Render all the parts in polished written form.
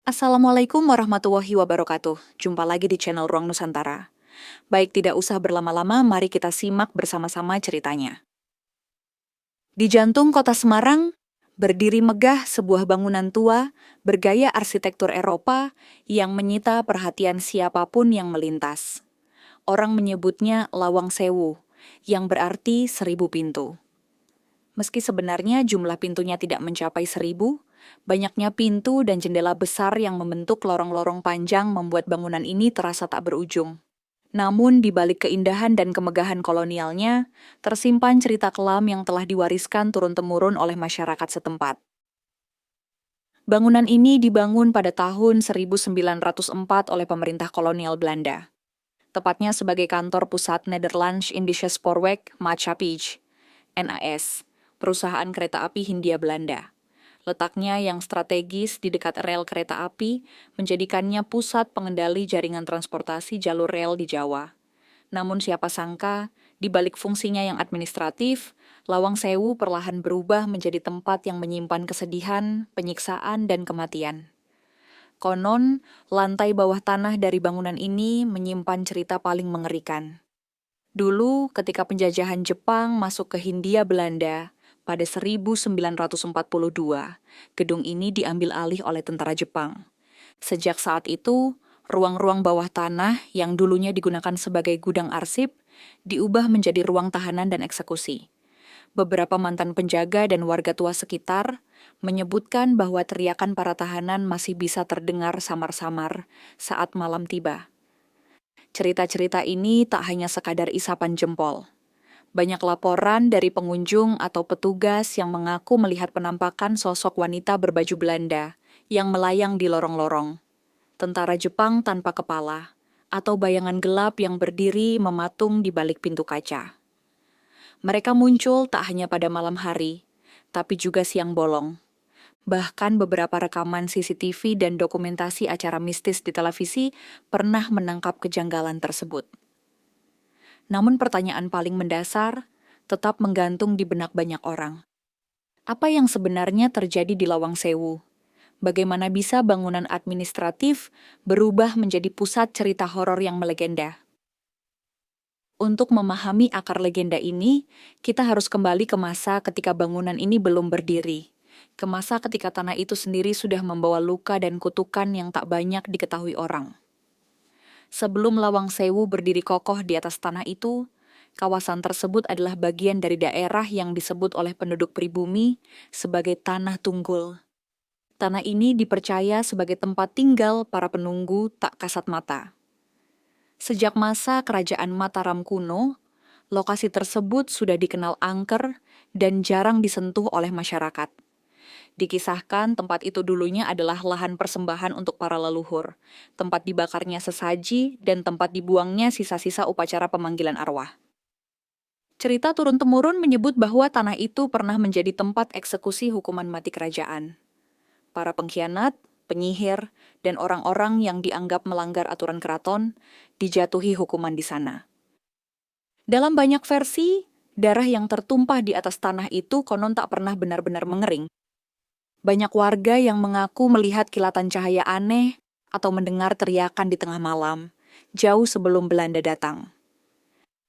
Assalamualaikum warahmatullahi wabarakatuh. Jumpa lagi di channel Ruang Nusantara. Baik, tidak usah berlama-lama, mari kita simak bersama-sama ceritanya. Di jantung kota Semarang, berdiri megah sebuah bangunan tua bergaya arsitektur Eropa yang menyita perhatian siapapun yang melintas. Orang menyebutnya Lawang Sewu, yang berarti 1.000 pintu. Meski sebenarnya jumlah pintunya tidak mencapai 1.000, banyaknya pintu dan jendela besar yang membentuk lorong-lorong panjang membuat bangunan ini terasa tak berujung. Namun di balik keindahan dan kemegahan kolonialnya, tersimpan cerita kelam yang telah diwariskan turun-temurun oleh masyarakat setempat. Bangunan ini dibangun pada tahun 1904 oleh pemerintah kolonial Belanda, tepatnya sebagai kantor pusat Nederlands Indische Spoorweg Maatschappij, NAS, perusahaan kereta api Hindia Belanda. Letaknya yang strategis di dekat rel kereta api menjadikannya pusat pengendali jaringan transportasi jalur rel di Jawa. Namun siapa sangka, di balik fungsinya yang administratif, Lawang Sewu perlahan berubah menjadi tempat yang menyimpan kesedihan, penyiksaan, dan kematian. Konon, lantai bawah tanah dari bangunan ini menyimpan cerita paling mengerikan. Dulu, ketika penjajahan Jepang masuk ke Hindia Belanda, pada 1942, gedung ini diambil alih oleh tentara Jepang. Sejak saat itu, ruang-ruang bawah tanah yang dulunya digunakan sebagai gudang arsip, diubah menjadi ruang tahanan dan eksekusi. Beberapa mantan penjaga dan warga tua sekitar menyebutkan bahwa teriakan para tahanan masih bisa terdengar samar-samar saat malam tiba. Cerita-cerita ini tak hanya sekadar isapan jempol. Banyak laporan dari pengunjung atau petugas yang mengaku melihat penampakan sosok wanita berbaju Belanda yang melayang di lorong-lorong, tentara Jepang tanpa kepala, atau bayangan gelap yang berdiri mematung di balik pintu kaca. Mereka muncul tak hanya pada malam hari, tapi juga siang bolong. Bahkan beberapa rekaman CCTV dan dokumentasi acara mistis di televisi pernah menangkap kejanggalan tersebut. Namun pertanyaan paling mendasar tetap menggantung di benak banyak orang. Apa yang sebenarnya terjadi di Lawang Sewu? Bagaimana bisa bangunan administratif berubah menjadi pusat cerita horor yang melegenda? Untuk memahami akar legenda ini, kita harus kembali ke masa ketika bangunan ini belum berdiri. Ke masa ketika tanah itu sendiri sudah membawa luka dan kutukan yang tak banyak diketahui orang. Sebelum Lawang Sewu berdiri kokoh di atas tanah itu, kawasan tersebut adalah bagian dari daerah yang disebut oleh penduduk pribumi sebagai Tanah Tunggul. Tanah ini dipercaya sebagai tempat tinggal para penunggu tak kasat mata. Sejak masa kerajaan Mataram kuno, lokasi tersebut sudah dikenal angker dan jarang disentuh oleh masyarakat. Dikisahkan tempat itu dulunya adalah lahan persembahan untuk para leluhur, tempat dibakarnya sesaji, dan tempat dibuangnya sisa-sisa upacara pemanggilan arwah. Cerita turun-temurun menyebut bahwa tanah itu pernah menjadi tempat eksekusi hukuman mati kerajaan. Para pengkhianat, penyihir, dan orang-orang yang dianggap melanggar aturan keraton dijatuhi hukuman di sana. Dalam banyak versi, darah yang tertumpah di atas tanah itu konon tak pernah benar-benar mengering. Banyak warga yang mengaku melihat kilatan cahaya aneh atau mendengar teriakan di tengah malam, jauh sebelum Belanda datang.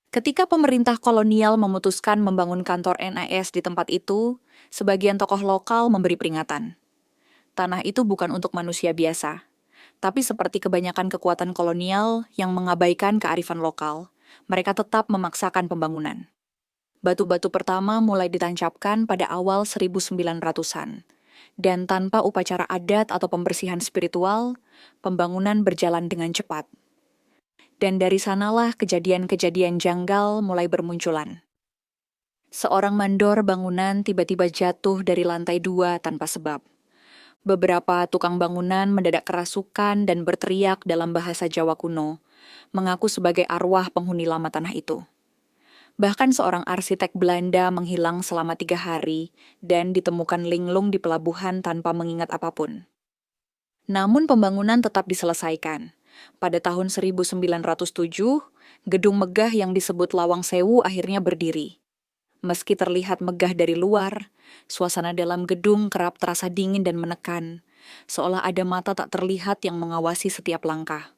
Ketika pemerintah kolonial memutuskan membangun kantor NAS di tempat itu, sebagian tokoh lokal memberi peringatan. Tanah itu bukan untuk manusia biasa, tapi seperti kebanyakan kekuatan kolonial yang mengabaikan kearifan lokal, mereka tetap memaksakan pembangunan. Batu-batu pertama mulai ditancapkan pada awal 1900-an. Dan tanpa upacara adat atau pembersihan spiritual, pembangunan berjalan dengan cepat. Dan dari sanalah kejadian-kejadian janggal mulai bermunculan. Seorang mandor bangunan tiba-tiba jatuh dari lantai 2 tanpa sebab. Beberapa tukang bangunan mendadak kerasukan dan berteriak dalam bahasa Jawa kuno, mengaku sebagai arwah penghuni lama tanah itu. Bahkan seorang arsitek Belanda menghilang selama 3 hari dan ditemukan linglung di pelabuhan tanpa mengingat apapun. Namun pembangunan tetap diselesaikan. Pada tahun 1907, gedung megah yang disebut Lawang Sewu akhirnya berdiri. Meski terlihat megah dari luar, suasana dalam gedung kerap terasa dingin dan menekan, seolah ada mata tak terlihat yang mengawasi setiap langkah.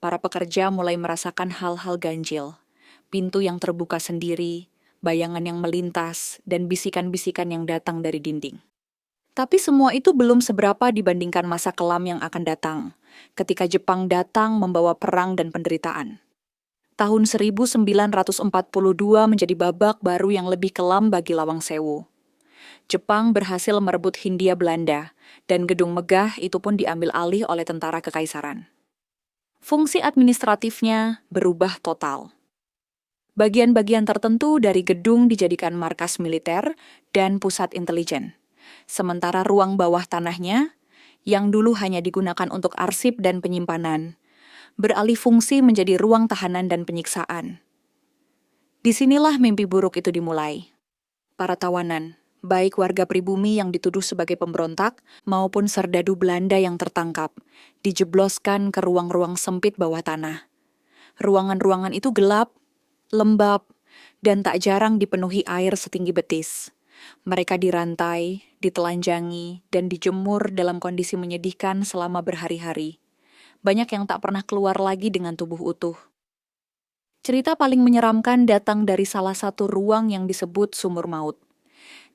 Para pekerja mulai merasakan hal-hal ganjil, pintu yang terbuka sendiri, bayangan yang melintas, dan bisikan-bisikan yang datang dari dinding. Tapi semua itu belum seberapa dibandingkan masa kelam yang akan datang, ketika Jepang datang membawa perang dan penderitaan. Tahun 1942 menjadi babak baru yang lebih kelam bagi Lawang Sewu. Jepang berhasil merebut Hindia Belanda, dan gedung megah itu pun diambil alih oleh tentara kekaisaran. Fungsi administratifnya berubah total. Bagian-bagian tertentu dari gedung dijadikan markas militer dan pusat intelijen. Sementara ruang bawah tanahnya, yang dulu hanya digunakan untuk arsip dan penyimpanan, beralih fungsi menjadi ruang tahanan dan penyiksaan. Disinilah mimpi buruk itu dimulai. Para tawanan, baik warga pribumi yang dituduh sebagai pemberontak maupun serdadu Belanda yang tertangkap, dijebloskan ke ruang-ruang sempit bawah tanah. Ruangan-ruangan itu gelap, lembab, dan tak jarang dipenuhi air setinggi betis. Mereka dirantai, ditelanjangi, dan dijemur dalam kondisi menyedihkan selama berhari-hari. Banyak yang tak pernah keluar lagi dengan tubuh utuh. Cerita paling menyeramkan datang dari salah satu ruang yang disebut sumur maut.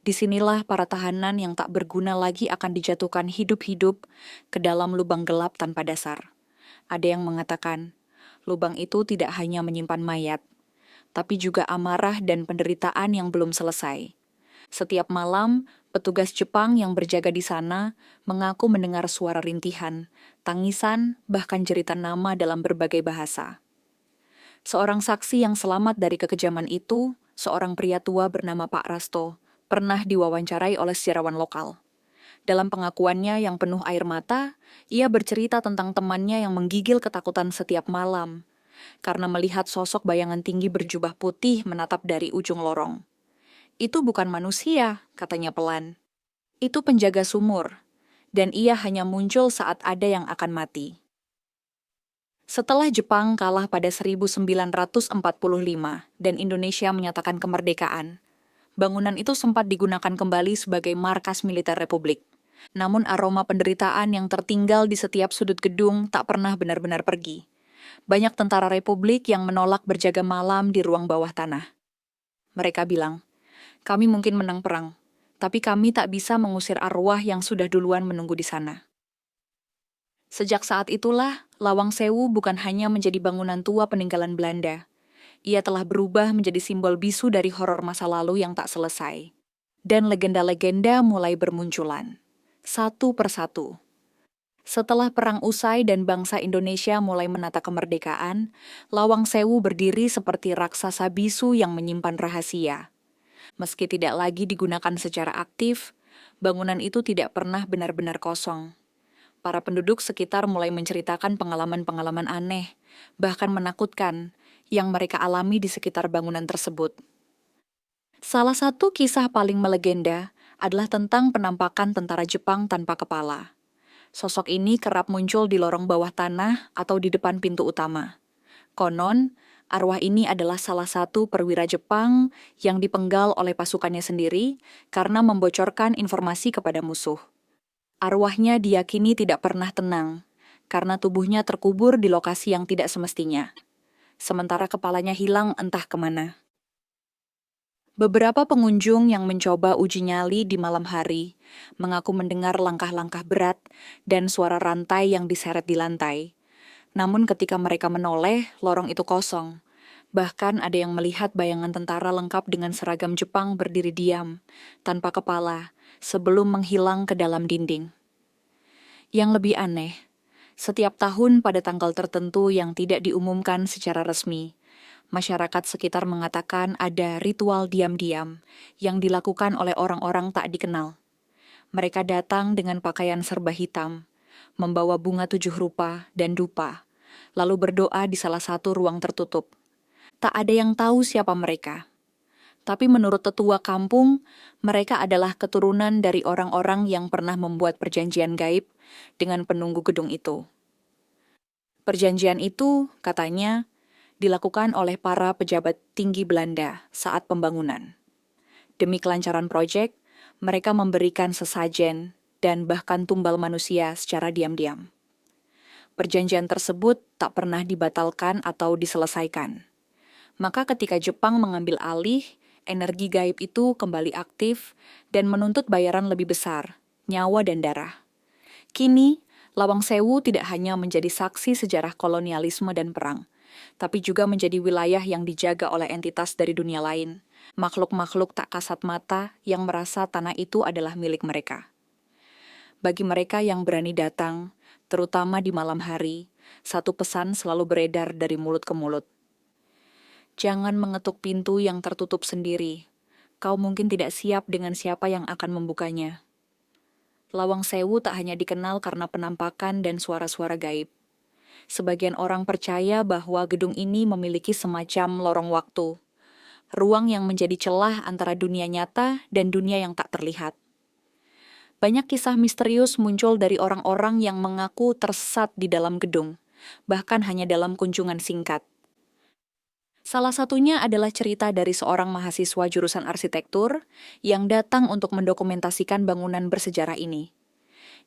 Disinilah para tahanan yang tak berguna lagi akan dijatuhkan hidup-hidup ke dalam lubang gelap tanpa dasar. Ada yang mengatakan, lubang itu tidak hanya menyimpan mayat, tapi juga amarah dan penderitaan yang belum selesai. Setiap malam, petugas Jepang yang berjaga di sana mengaku mendengar suara rintihan, tangisan, bahkan jeritan nama dalam berbagai bahasa. Seorang saksi yang selamat dari kekejaman itu, seorang pria tua bernama Pak Rasto, pernah diwawancarai oleh sejarawan lokal. Dalam pengakuannya yang penuh air mata, ia bercerita tentang temannya yang menggigil ketakutan setiap malam, karena melihat sosok bayangan tinggi berjubah putih menatap dari ujung lorong. Itu bukan manusia, katanya pelan. Itu penjaga sumur, dan ia hanya muncul saat ada yang akan mati. Setelah Jepang kalah pada 1945 dan Indonesia menyatakan kemerdekaan, bangunan itu sempat digunakan kembali sebagai markas militer Republik. Namun aroma penderitaan yang tertinggal di setiap sudut gedung tak pernah benar-benar pergi. Banyak tentara Republik yang menolak berjaga malam di ruang bawah tanah. Mereka bilang, kami mungkin menang perang, tapi kami tak bisa mengusir arwah yang sudah duluan menunggu di sana. Sejak saat itulah, Lawang Sewu bukan hanya menjadi bangunan tua peninggalan Belanda. Ia telah berubah menjadi simbol bisu dari horor masa lalu yang tak selesai. Dan legenda-legenda mulai bermunculan, satu persatu. Setelah perang usai dan bangsa Indonesia mulai menata kemerdekaan, Lawang Sewu berdiri seperti raksasa bisu yang menyimpan rahasia. Meski tidak lagi digunakan secara aktif, bangunan itu tidak pernah benar-benar kosong. Para penduduk sekitar mulai menceritakan pengalaman-pengalaman aneh, bahkan menakutkan, yang mereka alami di sekitar bangunan tersebut. Salah satu kisah paling melegenda adalah tentang penampakan tentara Jepang tanpa kepala. Sosok ini kerap muncul di lorong bawah tanah atau di depan pintu utama. Konon, arwah ini adalah salah satu perwira Jepang yang dipenggal oleh pasukannya sendiri karena membocorkan informasi kepada musuh. Arwahnya diyakini tidak pernah tenang, karena tubuhnya terkubur di lokasi yang tidak semestinya. Sementara kepalanya hilang entah kemana. Beberapa pengunjung yang mencoba uji nyali di malam hari mengaku mendengar langkah-langkah berat dan suara rantai yang diseret di lantai. Namun ketika mereka menoleh, lorong itu kosong. Bahkan ada yang melihat bayangan tentara lengkap dengan seragam Jepang berdiri diam, tanpa kepala, sebelum menghilang ke dalam dinding. Yang lebih aneh, setiap tahun pada tanggal tertentu yang tidak diumumkan secara resmi, masyarakat sekitar mengatakan ada ritual diam-diam yang dilakukan oleh orang-orang tak dikenal. Mereka datang dengan pakaian serba hitam, membawa bunga 7 rupa dan dupa, lalu berdoa di salah satu ruang tertutup. Tak ada yang tahu siapa mereka. Tapi menurut tetua kampung, mereka adalah keturunan dari orang-orang yang pernah membuat perjanjian gaib dengan penunggu gedung itu. Perjanjian itu, katanya, dilakukan oleh para pejabat tinggi Belanda saat pembangunan. Demi kelancaran proyek, mereka memberikan sesajen dan bahkan tumbal manusia secara diam-diam. Perjanjian tersebut tak pernah dibatalkan atau diselesaikan. Maka ketika Jepang mengambil alih, energi gaib itu kembali aktif dan menuntut bayaran lebih besar, nyawa dan darah. Kini, Lawang Sewu tidak hanya menjadi saksi sejarah kolonialisme dan perang, tapi juga menjadi wilayah yang dijaga oleh entitas dari dunia lain, makhluk-makhluk tak kasat mata yang merasa tanah itu adalah milik mereka. Bagi mereka yang berani datang, terutama di malam hari, satu pesan selalu beredar dari mulut ke mulut. Jangan mengetuk pintu yang tertutup sendiri. Kau mungkin tidak siap dengan siapa yang akan membukanya. Lawang Sewu tak hanya dikenal karena penampakan dan suara-suara gaib. Sebagian orang percaya bahwa gedung ini memiliki semacam lorong waktu, ruang yang menjadi celah antara dunia nyata dan dunia yang tak terlihat. Banyak kisah misterius muncul dari orang-orang yang mengaku tersesat di dalam gedung, bahkan hanya dalam kunjungan singkat. Salah satunya adalah cerita dari seorang mahasiswa jurusan arsitektur yang datang untuk mendokumentasikan bangunan bersejarah ini.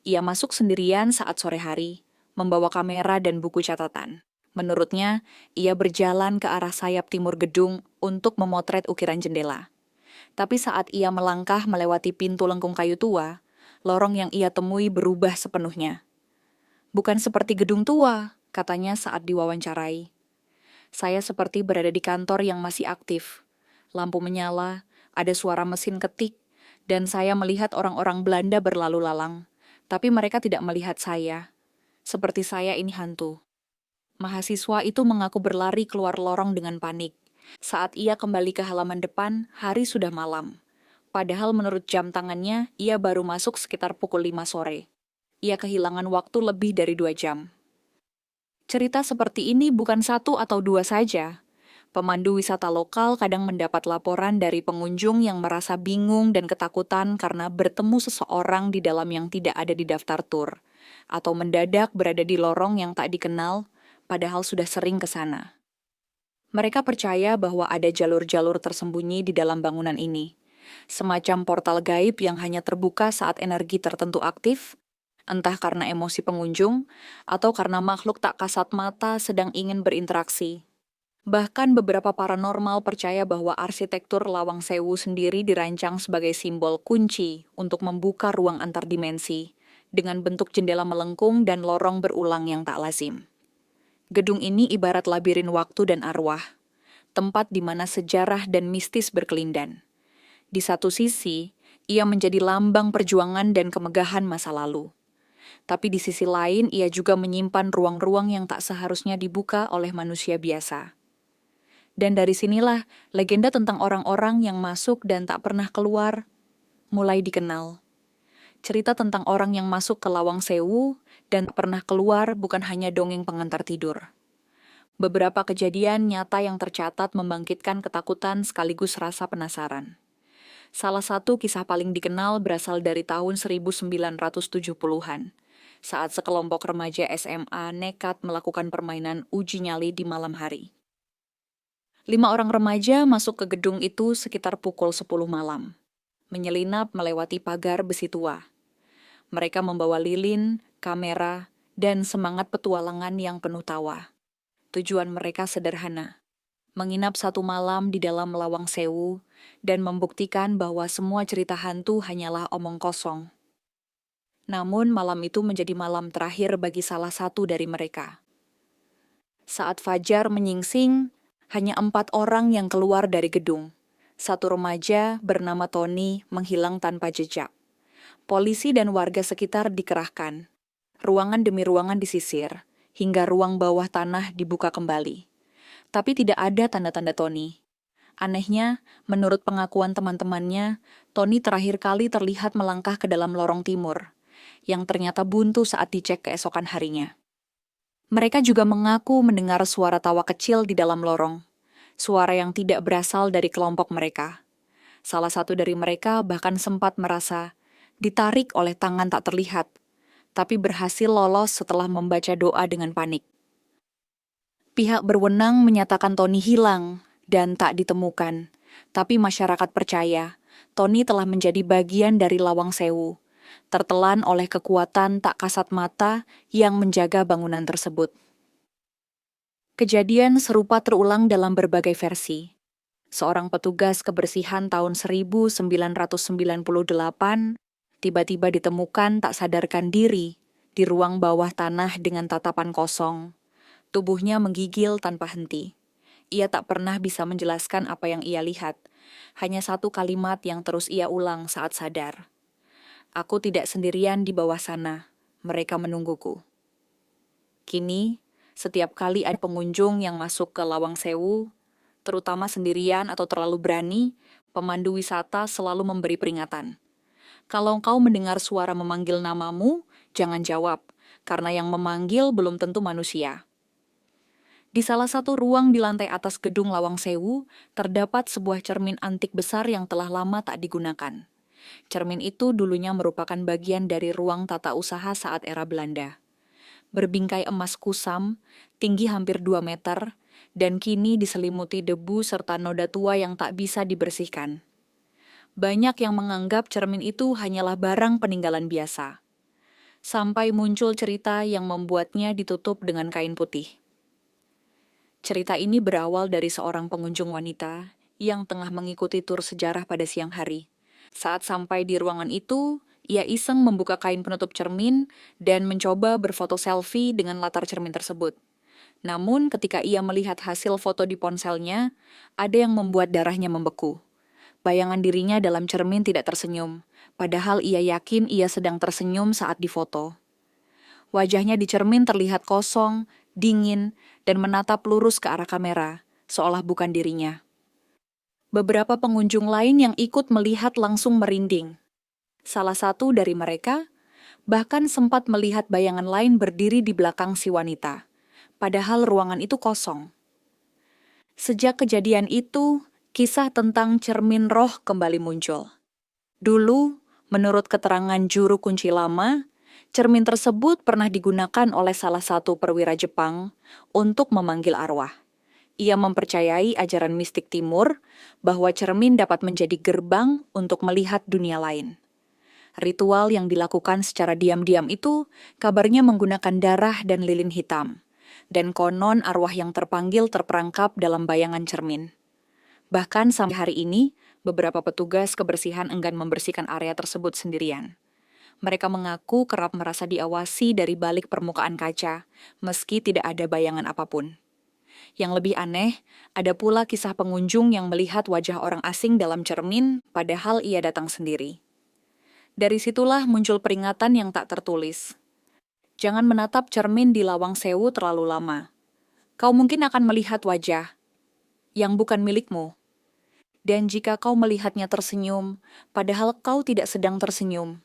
Ia masuk sendirian saat sore hari, membawa kamera dan buku catatan. Menurutnya, ia berjalan ke arah sayap timur gedung untuk memotret ukiran jendela. Tapi saat ia melangkah melewati pintu lengkung kayu tua, lorong yang ia temui berubah sepenuhnya. Bukan seperti gedung tua, katanya saat diwawancarai. Saya seperti berada di kantor yang masih aktif. Lampu menyala, ada suara mesin ketik, dan saya melihat orang-orang Belanda berlalu lalang. Tapi mereka tidak melihat saya. Seperti saya ini hantu. Mahasiswa itu mengaku berlari keluar lorong dengan panik. Saat ia kembali ke halaman depan, hari sudah malam. Padahal menurut jam tangannya, ia baru masuk sekitar pukul 5 sore. Ia kehilangan waktu lebih dari 2 jam. Cerita seperti ini bukan satu atau dua saja. Pemandu wisata lokal kadang mendapat laporan dari pengunjung yang merasa bingung dan ketakutan karena bertemu seseorang di dalam yang tidak ada di daftar tur, atau mendadak berada di lorong yang tak dikenal, padahal sudah sering ke sana. Mereka percaya bahwa ada jalur-jalur tersembunyi di dalam bangunan ini, semacam portal gaib yang hanya terbuka saat energi tertentu aktif, entah karena emosi pengunjung atau karena makhluk tak kasat mata sedang ingin berinteraksi. Bahkan beberapa paranormal percaya bahwa arsitektur Lawang Sewu sendiri dirancang sebagai simbol kunci untuk membuka ruang antar dimensi, dengan bentuk jendela melengkung dan lorong berulang yang tak lazim. Gedung ini ibarat labirin waktu dan arwah, tempat di mana sejarah dan mistis berkelindan. Di satu sisi, ia menjadi lambang perjuangan dan kemegahan masa lalu. Tapi di sisi lain, ia juga menyimpan ruang-ruang yang tak seharusnya dibuka oleh manusia biasa. Dan dari sinilah, legenda tentang orang-orang yang masuk dan tak pernah keluar mulai dikenal. Cerita tentang orang yang masuk ke Lawang Sewu dan tak pernah keluar bukan hanya dongeng pengantar tidur. Beberapa kejadian nyata yang tercatat membangkitkan ketakutan sekaligus rasa penasaran. Salah satu kisah paling dikenal berasal dari tahun 1970-an, saat sekelompok remaja SMA nekat melakukan permainan uji nyali di malam hari. 5 orang remaja masuk ke gedung itu sekitar pukul 10 malam, menyelinap melewati pagar besi tua. Mereka membawa lilin, kamera, dan semangat petualangan yang penuh tawa. Tujuan mereka sederhana, menginap 1 malam di dalam Lawang Sewu dan membuktikan bahwa semua cerita hantu hanyalah omong kosong. Namun malam itu menjadi malam terakhir bagi salah satu dari mereka. Saat fajar menyingsing, hanya 4 orang yang keluar dari gedung. 1 remaja bernama Tony menghilang tanpa jejak. Polisi dan warga sekitar dikerahkan. Ruangan demi ruangan disisir, hingga ruang bawah tanah dibuka kembali. Tapi tidak ada tanda-tanda Tony. Anehnya, menurut pengakuan teman-temannya, Tony terakhir kali terlihat melangkah ke dalam lorong timur, yang ternyata buntu saat dicek keesokan harinya. Mereka juga mengaku mendengar suara tawa kecil di dalam lorong, suara yang tidak berasal dari kelompok mereka. Salah satu dari mereka bahkan sempat merasa ditarik oleh tangan tak terlihat, tapi berhasil lolos setelah membaca doa dengan panik. Pihak berwenang menyatakan Tony hilang dan tak ditemukan, tapi masyarakat percaya Tony telah menjadi bagian dari Lawang Sewu, tertelan oleh kekuatan tak kasat mata yang menjaga bangunan tersebut. Kejadian serupa terulang dalam berbagai versi. Seorang petugas kebersihan tahun 1998 tiba-tiba ditemukan tak sadarkan diri di ruang bawah tanah dengan tatapan kosong. Tubuhnya menggigil tanpa henti. Ia tak pernah bisa menjelaskan apa yang ia lihat. Hanya satu kalimat yang terus ia ulang saat sadar. Aku tidak sendirian di bawah sana. Mereka menungguku. Kini, setiap kali ada pengunjung yang masuk ke Lawang Sewu, terutama sendirian atau terlalu berani, pemandu wisata selalu memberi peringatan. Kalau kau mendengar suara memanggil namamu, jangan jawab, karena yang memanggil belum tentu manusia. Di salah satu ruang di lantai atas gedung Lawang Sewu, terdapat sebuah cermin antik besar yang telah lama tak digunakan. Cermin itu dulunya merupakan bagian dari ruang tata usaha saat era Belanda. Berbingkai emas kusam, tinggi hampir 2 meter, dan kini diselimuti debu serta noda tua yang tak bisa dibersihkan. Banyak yang menganggap cermin itu hanyalah barang peninggalan biasa. Sampai muncul cerita yang membuatnya ditutup dengan kain putih. Cerita ini berawal dari seorang pengunjung wanita yang tengah mengikuti tur sejarah pada siang hari. Saat sampai di ruangan itu, ia iseng membuka kain penutup cermin dan mencoba berfoto selfie dengan latar cermin tersebut. Namun ketika ia melihat hasil foto di ponselnya, ada yang membuat darahnya membeku. Bayangan dirinya dalam cermin tidak tersenyum, padahal ia yakin ia sedang tersenyum saat difoto. Wajahnya di cermin terlihat kosong, dingin, dan menatap lurus ke arah kamera, seolah bukan dirinya. Beberapa pengunjung lain yang ikut melihat langsung merinding. Salah satu dari mereka bahkan sempat melihat bayangan lain berdiri di belakang si wanita, padahal ruangan itu kosong. Sejak kejadian itu, kisah tentang cermin roh kembali muncul. Dulu, menurut keterangan juru kunci lama, cermin tersebut pernah digunakan oleh salah satu perwira Jepang untuk memanggil arwah. Ia mempercayai ajaran mistik timur bahwa cermin dapat menjadi gerbang untuk melihat dunia lain. Ritual yang dilakukan secara diam-diam itu kabarnya menggunakan darah dan lilin hitam. Dan konon arwah yang terpanggil terperangkap dalam bayangan cermin. Bahkan sampai hari ini, beberapa petugas kebersihan enggan membersihkan area tersebut sendirian. Mereka mengaku kerap merasa diawasi dari balik permukaan kaca, meski tidak ada bayangan apapun. Yang lebih aneh, ada pula kisah pengunjung yang melihat wajah orang asing dalam cermin, padahal ia datang sendiri. Dari situlah muncul peringatan yang tak tertulis. Jangan menatap cermin di Lawang Sewu terlalu lama. Kau mungkin akan melihat wajah yang bukan milikmu. Dan jika kau melihatnya tersenyum, padahal kau tidak sedang tersenyum,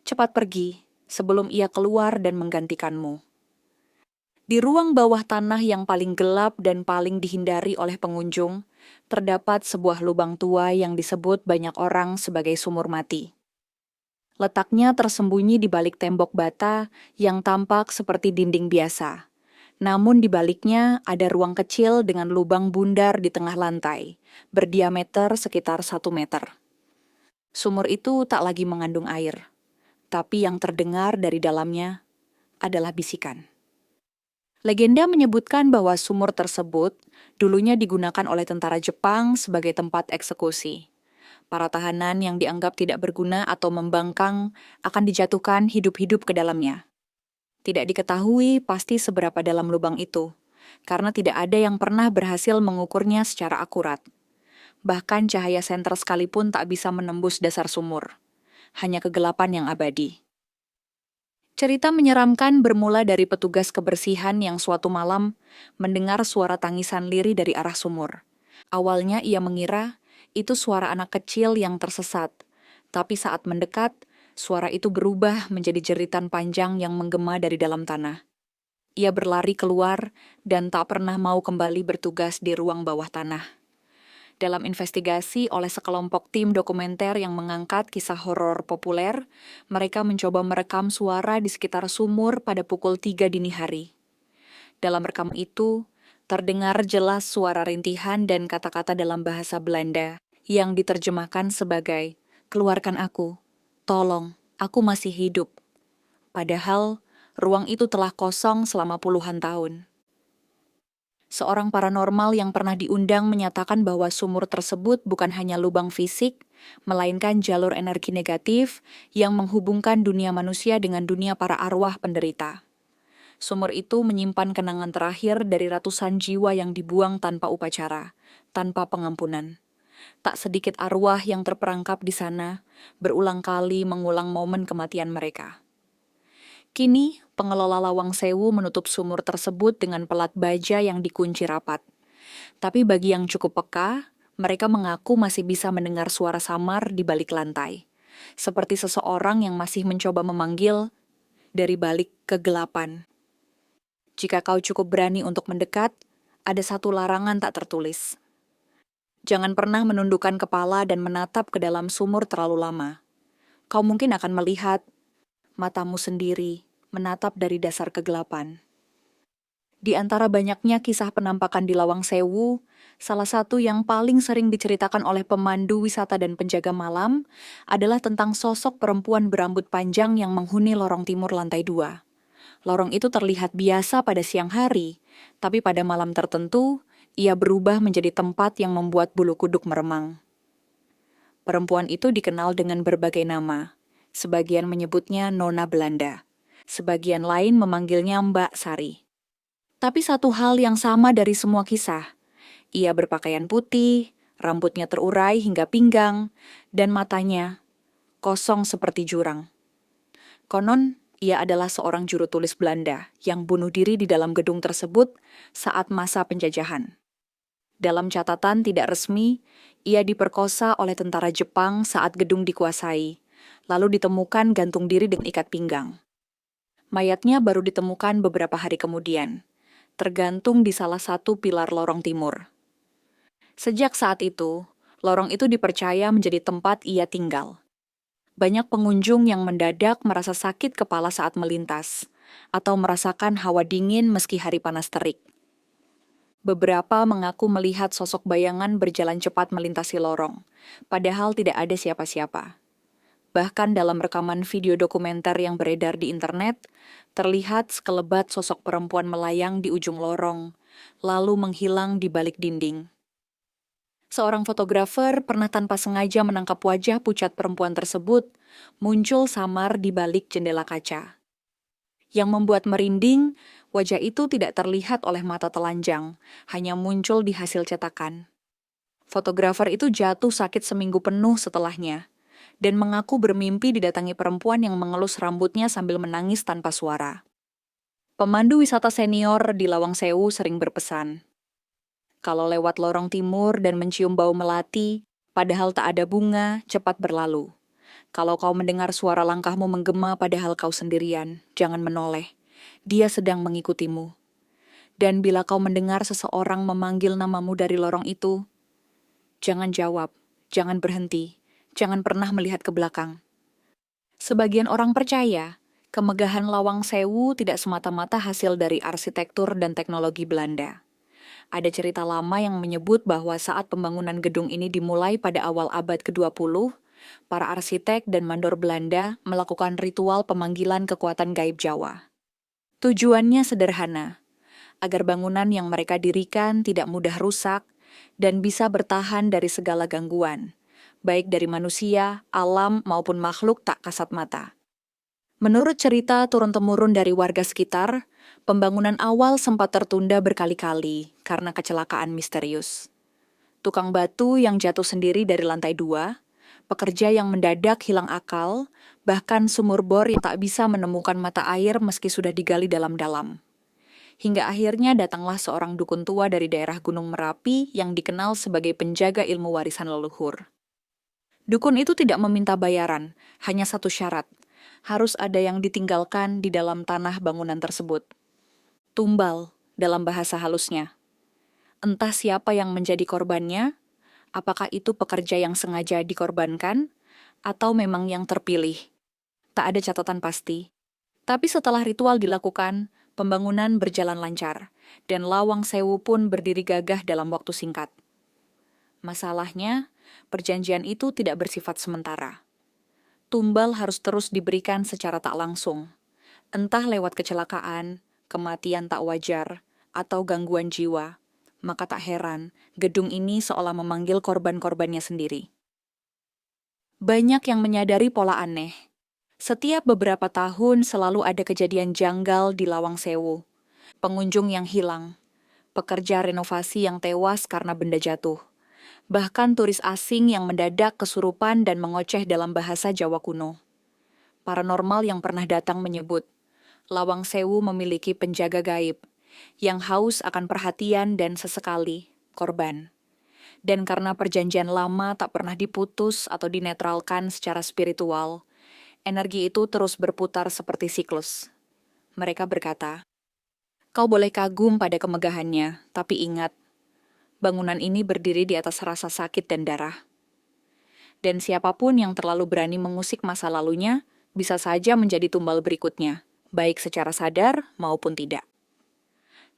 cepat pergi sebelum ia keluar dan menggantikanmu. Di ruang bawah tanah yang paling gelap dan paling dihindari oleh pengunjung, terdapat sebuah lubang tua yang disebut banyak orang sebagai sumur mati. Letaknya tersembunyi di balik tembok bata yang tampak seperti dinding biasa. Namun di baliknya ada ruang kecil dengan lubang bundar di tengah lantai, berdiameter sekitar 1 meter. Sumur itu tak lagi mengandung air, tapi yang terdengar dari dalamnya adalah bisikan. Legenda menyebutkan bahwa sumur tersebut dulunya digunakan oleh tentara Jepang sebagai tempat eksekusi. Para tahanan yang dianggap tidak berguna atau membangkang akan dijatuhkan hidup-hidup ke dalamnya. Tidak diketahui pasti seberapa dalam lubang itu, karena tidak ada yang pernah berhasil mengukurnya secara akurat. Bahkan cahaya senter sekalipun tak bisa menembus dasar sumur. Hanya kegelapan yang abadi. Cerita menyeramkan bermula dari petugas kebersihan yang suatu malam mendengar suara tangisan lirih dari arah sumur. Awalnya ia mengira itu suara anak kecil yang tersesat, tapi saat mendekat, suara itu berubah menjadi jeritan panjang yang menggema dari dalam tanah. Ia berlari keluar dan tak pernah mau kembali bertugas di ruang bawah tanah. Dalam investigasi oleh sekelompok tim dokumenter yang mengangkat kisah horor populer, mereka mencoba merekam suara di sekitar sumur pada pukul 3 dini hari. Dalam rekaman itu, terdengar jelas suara rintihan dan kata-kata dalam bahasa Belanda yang diterjemahkan sebagai, "Keluarkan aku, Tolong, aku masih hidup. Padahal, ruang itu telah kosong selama puluhan tahun. Seorang paranormal yang pernah diundang menyatakan bahwa sumur tersebut bukan hanya lubang fisik, melainkan jalur energi negatif yang menghubungkan dunia manusia dengan dunia para arwah penderita. Sumur itu menyimpan kenangan terakhir dari ratusan jiwa yang dibuang tanpa upacara, tanpa pengampunan. Tak sedikit arwah yang terperangkap di sana, berulang kali mengulang momen kematian mereka. Kini, pengelola Lawang Sewu menutup sumur tersebut dengan pelat baja yang dikunci rapat. Tapi bagi yang cukup peka, mereka mengaku masih bisa mendengar suara samar di balik lantai. Seperti seseorang yang masih mencoba memanggil dari balik kegelapan. Jika kau cukup berani untuk mendekat, ada satu larangan tak tertulis. Jangan pernah menundukkan kepala dan menatap ke dalam sumur terlalu lama. Kau mungkin akan melihat matamu sendiri menatap dari dasar kegelapan. Di antara banyaknya kisah penampakan di Lawang Sewu, salah satu yang paling sering diceritakan oleh pemandu wisata dan penjaga malam adalah tentang sosok perempuan berambut panjang yang menghuni lorong timur lantai 2. Lorong itu terlihat biasa pada siang hari, tapi pada malam tertentu, ia berubah menjadi tempat yang membuat bulu kuduk meremang. Perempuan itu dikenal dengan berbagai nama. Sebagian menyebutnya Nona Belanda. Sebagian lain memanggilnya Mbak Sari. Tapi satu hal yang sama dari semua kisah. Ia berpakaian putih, rambutnya terurai hingga pinggang, dan matanya kosong seperti jurang. Konon, ia adalah seorang juru tulis Belanda yang bunuh diri di dalam gedung tersebut saat masa penjajahan. Dalam catatan tidak resmi, ia diperkosa oleh tentara Jepang saat gedung dikuasai, lalu ditemukan gantung diri dengan ikat pinggang. Mayatnya baru ditemukan beberapa hari kemudian, tergantung di salah satu pilar lorong timur. Sejak saat itu, lorong itu dipercaya menjadi tempat ia tinggal. Banyak pengunjung yang mendadak merasa sakit kepala saat melintas, atau merasakan hawa dingin meski hari panas terik. Beberapa mengaku melihat sosok bayangan berjalan cepat melintasi lorong, padahal tidak ada siapa-siapa. Bahkan dalam rekaman video dokumenter yang beredar di internet, terlihat sekelebat sosok perempuan melayang di ujung lorong, lalu menghilang di balik dinding. Seorang fotografer pernah tanpa sengaja menangkap wajah pucat perempuan tersebut muncul samar di balik jendela kaca. Yang membuat merinding, wajah itu tidak terlihat oleh mata telanjang, hanya muncul di hasil cetakan. Fotografer itu jatuh sakit seminggu penuh setelahnya, dan mengaku bermimpi didatangi perempuan yang mengelus rambutnya sambil menangis tanpa suara. Pemandu wisata senior di Lawang Sewu sering berpesan, kalau lewat lorong timur dan mencium bau melati, padahal tak ada bunga, cepat berlalu. Kalau kau mendengar suara langkahmu menggema padahal kau sendirian, jangan menoleh. Dia sedang mengikutimu. Dan bila kau mendengar seseorang memanggil namamu dari lorong itu, jangan jawab, jangan berhenti, jangan pernah melihat ke belakang. Sebagian orang percaya, kemegahan Lawang Sewu tidak semata-mata hasil dari arsitektur dan teknologi Belanda. Ada cerita lama yang menyebut bahwa saat pembangunan gedung ini dimulai pada awal abad ke-20, para arsitek dan mandor Belanda melakukan ritual pemanggilan kekuatan gaib Jawa. Tujuannya sederhana, agar bangunan yang mereka dirikan tidak mudah rusak dan bisa bertahan dari segala gangguan, baik dari manusia, alam, maupun makhluk tak kasat mata. Menurut cerita turun-temurun dari warga sekitar, pembangunan awal sempat tertunda berkali-kali karena kecelakaan misterius. Tukang batu yang jatuh sendiri dari lantai 2, pekerja yang mendadak hilang akal, bahkan sumur bor yang tak bisa menemukan mata air meski sudah digali dalam-dalam. Hingga akhirnya datanglah seorang dukun tua dari daerah Gunung Merapi yang dikenal sebagai penjaga ilmu warisan leluhur. Dukun itu tidak meminta bayaran, hanya satu syarat. Harus ada yang ditinggalkan di dalam tanah bangunan tersebut. Tumbal, dalam bahasa halusnya. Entah siapa yang menjadi korbannya, apakah itu pekerja yang sengaja dikorbankan, atau memang yang terpilih. Tak ada catatan pasti. Tapi setelah ritual dilakukan, pembangunan berjalan lancar, dan Lawang Sewu pun berdiri gagah dalam waktu singkat. Masalahnya, perjanjian itu tidak bersifat sementara. Tumbal harus terus diberikan secara tak langsung, entah lewat kecelakaan, kematian tak wajar, atau gangguan jiwa. Maka tak heran, gedung ini seolah memanggil korban-korbannya sendiri. Banyak yang menyadari pola aneh. Setiap beberapa tahun selalu ada kejadian janggal di Lawang Sewu. Pengunjung yang hilang, pekerja renovasi yang tewas karena benda jatuh, bahkan turis asing yang mendadak kesurupan dan mengoceh dalam bahasa Jawa kuno. Paranormal yang pernah datang menyebut, Lawang Sewu memiliki penjaga gaib, yang haus akan perhatian dan sesekali korban. Dan karena perjanjian lama tak pernah diputus atau dinetralkan secara spiritual, energi itu terus berputar seperti siklus. Mereka berkata, kau boleh kagum pada kemegahannya, tapi ingat, bangunan ini berdiri di atas rasa sakit dan darah. Dan siapapun yang terlalu berani mengusik masa lalunya, bisa saja menjadi tumbal berikutnya, baik secara sadar maupun tidak.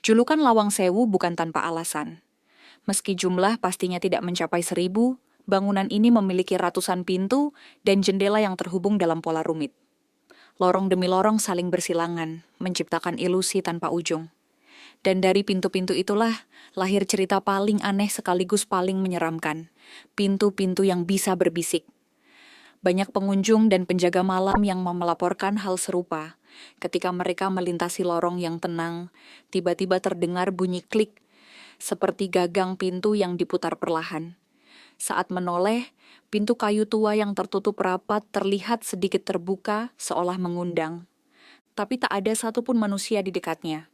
Julukan Lawang Sewu bukan tanpa alasan. Meski jumlah pastinya tidak mencapai 1.000, bangunan ini memiliki ratusan pintu dan jendela yang terhubung dalam pola rumit. Lorong demi lorong saling bersilangan, menciptakan ilusi tanpa ujung. Dan dari pintu-pintu itulah lahir cerita paling aneh sekaligus paling menyeramkan. Pintu-pintu yang bisa berbisik. Banyak pengunjung dan penjaga malam yang melaporkan hal serupa. Ketika mereka melintasi lorong yang tenang, tiba-tiba terdengar bunyi klik, seperti gagang pintu yang diputar perlahan. Saat menoleh, pintu kayu tua yang tertutup rapat terlihat sedikit terbuka seolah mengundang. Tapi tak ada satupun manusia di dekatnya.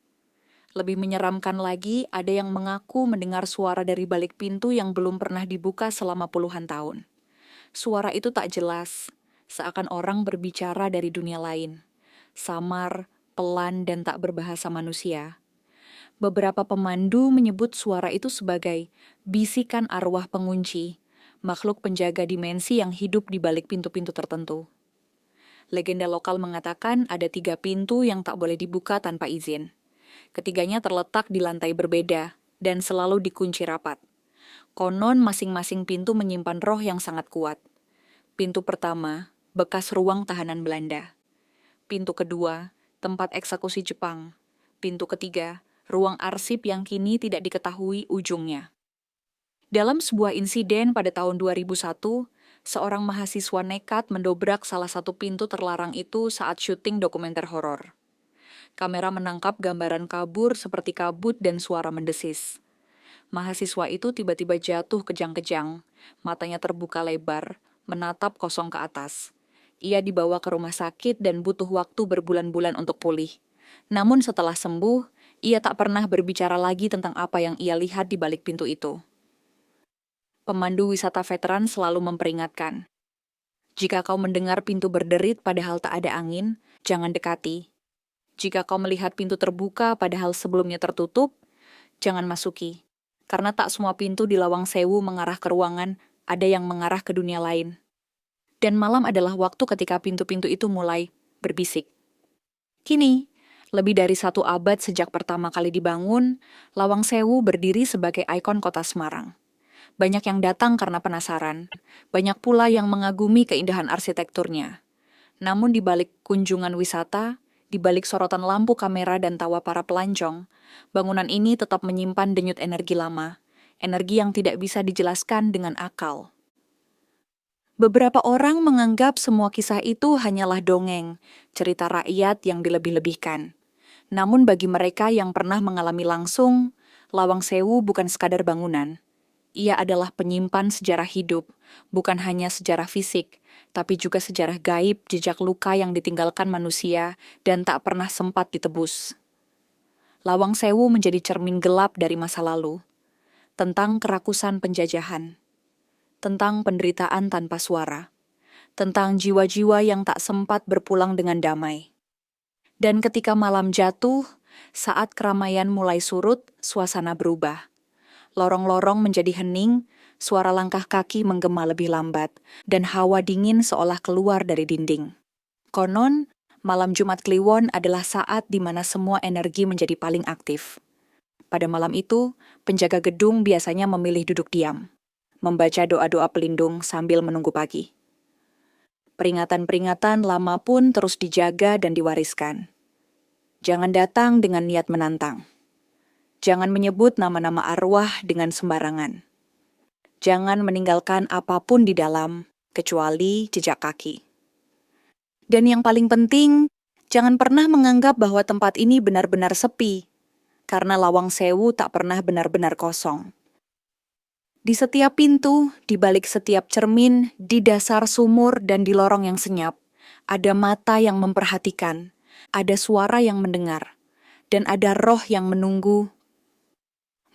Lebih menyeramkan lagi, ada yang mengaku mendengar suara dari balik pintu yang belum pernah dibuka selama puluhan tahun. Suara itu tak jelas, seakan orang berbicara dari dunia lain. Samar, pelan, dan tak berbahasa manusia. Beberapa pemandu menyebut suara itu sebagai bisikan arwah pengunci, makhluk penjaga dimensi yang hidup di balik pintu-pintu tertentu. Legenda lokal mengatakan ada 3 pintu yang tak boleh dibuka tanpa izin. Ketiganya terletak di lantai berbeda dan selalu dikunci rapat. Konon masing-masing pintu menyimpan roh yang sangat kuat. Pintu pertama, bekas ruang tahanan Belanda. Pintu kedua, tempat eksekusi Jepang. Pintu ketiga, ruang arsip yang kini tidak diketahui ujungnya. Dalam sebuah insiden pada tahun 2001, seorang mahasiswa nekat mendobrak salah satu pintu terlarang itu saat syuting dokumenter horor. Kamera menangkap gambaran kabur seperti kabut dan suara mendesis. Mahasiswa itu tiba-tiba jatuh kejang-kejang, matanya terbuka lebar, menatap kosong ke atas. Ia dibawa ke rumah sakit dan butuh waktu berbulan-bulan untuk pulih. Namun setelah sembuh, ia tak pernah berbicara lagi tentang apa yang ia lihat di balik pintu itu. Pemandu wisata veteran selalu memperingatkan, jika kau mendengar pintu berderit padahal tak ada angin, jangan dekati. Jika kau melihat pintu terbuka padahal sebelumnya tertutup, jangan masuki. Karena tak semua pintu di Lawang Sewu mengarah ke ruangan, ada yang mengarah ke dunia lain. Dan malam adalah waktu ketika pintu-pintu itu mulai berbisik. Kini, lebih dari 1 abad sejak pertama kali dibangun, Lawang Sewu berdiri sebagai ikon kota Semarang. Banyak yang datang karena penasaran, banyak pula yang mengagumi keindahan arsitekturnya. Namun di balik kunjungan wisata, di balik sorotan lampu kamera dan tawa para pelancong, bangunan ini tetap menyimpan denyut energi lama, energi yang tidak bisa dijelaskan dengan akal. Beberapa orang menganggap semua kisah itu hanyalah dongeng, cerita rakyat yang dilebih-lebihkan. Namun bagi mereka yang pernah mengalami langsung, Lawang Sewu bukan sekadar bangunan. Ia adalah penyimpan sejarah hidup, bukan hanya sejarah fisik, tapi juga sejarah gaib, jejak luka yang ditinggalkan manusia dan tak pernah sempat ditebus. Lawang Sewu menjadi cermin gelap dari masa lalu, tentang kerakusan penjajahan, tentang penderitaan tanpa suara, tentang jiwa-jiwa yang tak sempat berpulang dengan damai. Dan ketika malam jatuh, saat keramaian mulai surut, suasana berubah. Lorong-lorong menjadi hening, suara langkah kaki menggema lebih lambat, dan hawa dingin seolah keluar dari dinding. Konon, malam Jumat Kliwon adalah saat di mana semua energi menjadi paling aktif. Pada malam itu, penjaga gedung biasanya memilih duduk diam, membaca doa-doa pelindung sambil menunggu pagi. Peringatan-peringatan lama pun terus dijaga dan diwariskan. Jangan datang dengan niat menantang. Jangan menyebut nama-nama arwah dengan sembarangan. Jangan meninggalkan apapun di dalam, kecuali jejak kaki. Dan yang paling penting, jangan pernah menganggap bahwa tempat ini benar-benar sepi, karena Lawang Sewu tak pernah benar-benar kosong. Di setiap pintu, di balik setiap cermin, di dasar sumur dan di lorong yang senyap, ada mata yang memperhatikan, ada suara yang mendengar, dan ada roh yang menunggu.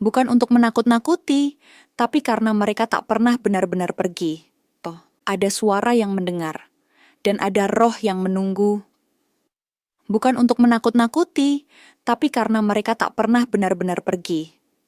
Bukan untuk menakut-nakuti, tapi karena mereka tak pernah benar-benar pergi. Toh, ada suara yang mendengar, dan ada roh yang menunggu. Bukan untuk menakut-nakuti, tapi karena mereka tak pernah benar-benar pergi.